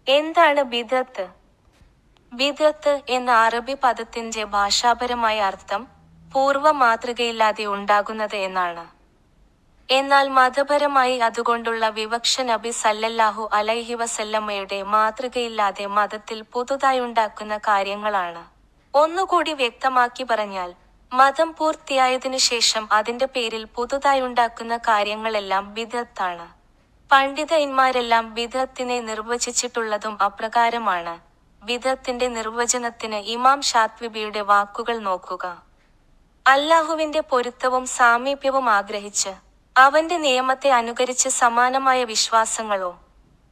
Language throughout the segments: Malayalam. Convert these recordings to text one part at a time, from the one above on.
എന്താണ് ബിദ്അത്ത്? ബിദ്അത്ത് എന്ന അറബി പദത്തിന്റെ ഭാഷാപരമായ അർത്ഥം പൂർവ്വ മാതൃകയില്ലാതെ ഉണ്ടാകുന്നത് എന്നാണ്. എന്നാൽ മതപരമായി അതുകൊണ്ടുള്ള വിവക്ഷ നബി സല്ലല്ലാഹു അലൈഹി വസല്ലമയുടെ മാതൃകയില്ലാതെ മതത്തിൽ പുതുതായുണ്ടാക്കുന്ന കാര്യങ്ങളാണ്. ഒന്നുകൂടി വ്യക്തമാക്കി പറഞ്ഞാൽ, മതം പൂർത്തിയായതിനു ശേഷം അതിന്റെ പേരിൽ പുതുതായുണ്ടാക്കുന്ന കാര്യങ്ങളെല്ലാം ബിദ്അത്താണ്. പണ്ഡിതന്മാരെല്ലാം ബിദ്അത്തിനെ നിർവചിച്ചിട്ടുള്ളതും അപ്രകാരമാണ്. ബിദ്അത്തിന്റെ നിർവചനത്തിന് ഇമാം ശാത്വിബിയുടെ വാക്കുകൾ നോക്കുക. അല്ലാഹുവിന്റെ പൊരുത്തവും സാമീപ്യവും ആഗ്രഹിച്ച് അവന്റെ നിയമത്തെ അനുകരിച്ച് സമാനമായ വിശ്വാസങ്ങളോ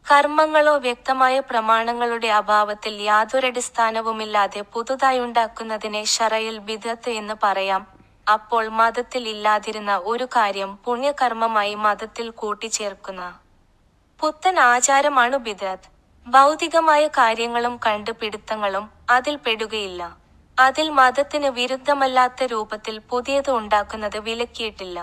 കർമ്മങ്ങളോ വ്യക്തമായ പ്രമാണങ്ങളുടെ അഭാവത്തിൽ യാതൊരടിസ്ഥാനവുമില്ലാതെ പുതുതായുണ്ടാക്കുന്നതിനെ ശറയിൽ ബിദ്അത്ത് എന്ന് പറയാം. അപ്പോൾ മതത്തിൽ ഇല്ലാതിരുന്ന ഒരു കാര്യം പുണ്യകർമ്മമായി മതത്തിൽ കൂട്ടിച്ചേർക്കുന്ന പുത്തൻ ആചാരമാണു ബിദ്അത്ത്. ഭൗതികമായ കാര്യങ്ങളും കണ്ടുപിടുത്തങ്ങളും അതിൽ പെടുകയില്ല. അതിൽ മതത്തിന് വിരുദ്ധമല്ലാത്ത രൂപത്തിൽ പുതിയത് ഉണ്ടാക്കുന്നത് വിലക്കിയിട്ടില്ല.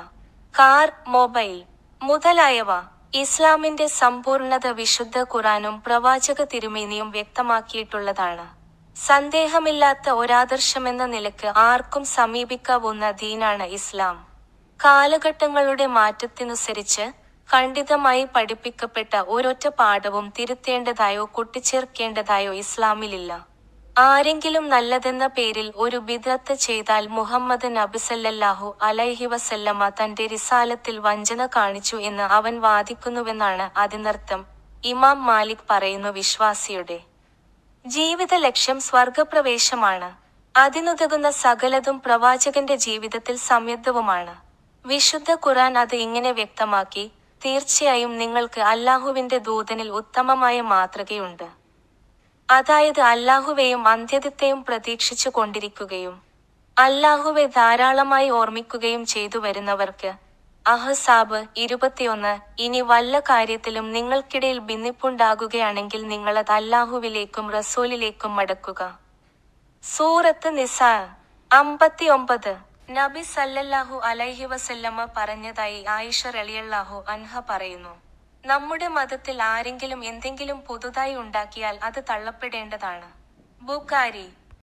കാർ, മൊബൈൽ മുതലായവ. ഇസ്ലാമിന്റെ സമ്പൂർണ്ണത വിശുദ്ധ ഖുർആനും പ്രവാചക തിരുമേനിയും വ്യക്തമാക്കിയിട്ടുള്ളതാണ്. സന്ദേഹമില്ലാത്ത ഒരാദർശമെന്ന നിലക്ക് ആർക്കും സമീപിക്കാവുന്ന ദീനാണ് ഇസ്ലാം. കാലഘട്ടങ്ങളുടെ മാറ്റത്തിനനുസരിച്ച് ഖണ്ഡിതമായി പഠിപ്പിക്കപ്പെട്ട ഒരൊറ്റ പാഠവും തിരുത്തേണ്ടതായോ കൂട്ടിച്ചേർക്കേണ്ടതായോ ഇസ്ലാമിലില്ല. ആരെങ്കിലും നല്ലതെന്ന പേരിൽ ഒരു ബിദ്അത്ത് ചെയ്താൽ മുഹമ്മദ് നബി സല്ലല്ലാഹു അലൈഹി വസല്ലമ തന്റെ റിസാലത്തിൽ വഞ്ചന കാണിച്ചു എന്ന് അവൻ വാദിക്കുന്നുവെന്നാണ് അതിനർത്ഥം. ഇമാം മാലിക് പറയുന്നു, വിശ്വാസിയുടെ ജീവിത ലക്ഷ്യം സ്വർഗപ്രവേശമാണ്. അതിനുതകുന്ന സകലതും പ്രവാചകന്റെ ജീവിതത്തിൽ സംയുക്തവുമാണ്. വിശുദ്ധ ഖുർആൻ അത് ഇങ്ങനെ വ്യക്തമാക്കി: തീർച്ചയായും നിങ്ങൾക്ക് അല്ലാഹുവിന്റെ ദൂതനിൽ ഉത്തമമായ മാതൃകയുണ്ട്. അതായത് അല്ലാഹുവേയും അന്ത്യദിനത്തെയും പ്രതീക്ഷിച്ചു കൊണ്ടിരിക്കുകയും അല്ലാഹുവെ ധാരാളമായി ഓർമ്മിക്കുകയും ചെയ്തു വരുന്നവർക്ക്. അഹ്സാബ് 21. ഇനി വല്ല കാര്യത്തിലും നിങ്ങൾക്കിടയിൽ ഭിന്നിപ്പുണ്ടാകുകയാണെങ്കിൽ നിങ്ങളത് അല്ലാഹുവിലേക്കും റസൂലിലേക്കും മടക്കുക. സൂറത്ത് നിസാ 59. നബി സല്ലല്ലാഹു അലൈഹി വസല്ലമ പറഞ്ഞതായി ആയിഷ റളിയല്ലാഹു അൻഹ പറയുന്നു, നമ്മുടെ മതത്തിൽ ആരെങ്കിലും എന്തെങ്കിലും പുതുതായി ഉണ്ടാക്കിയാൽ അത് തള്ളപ്പെടേണ്ടതാണ്. ബുഖാരി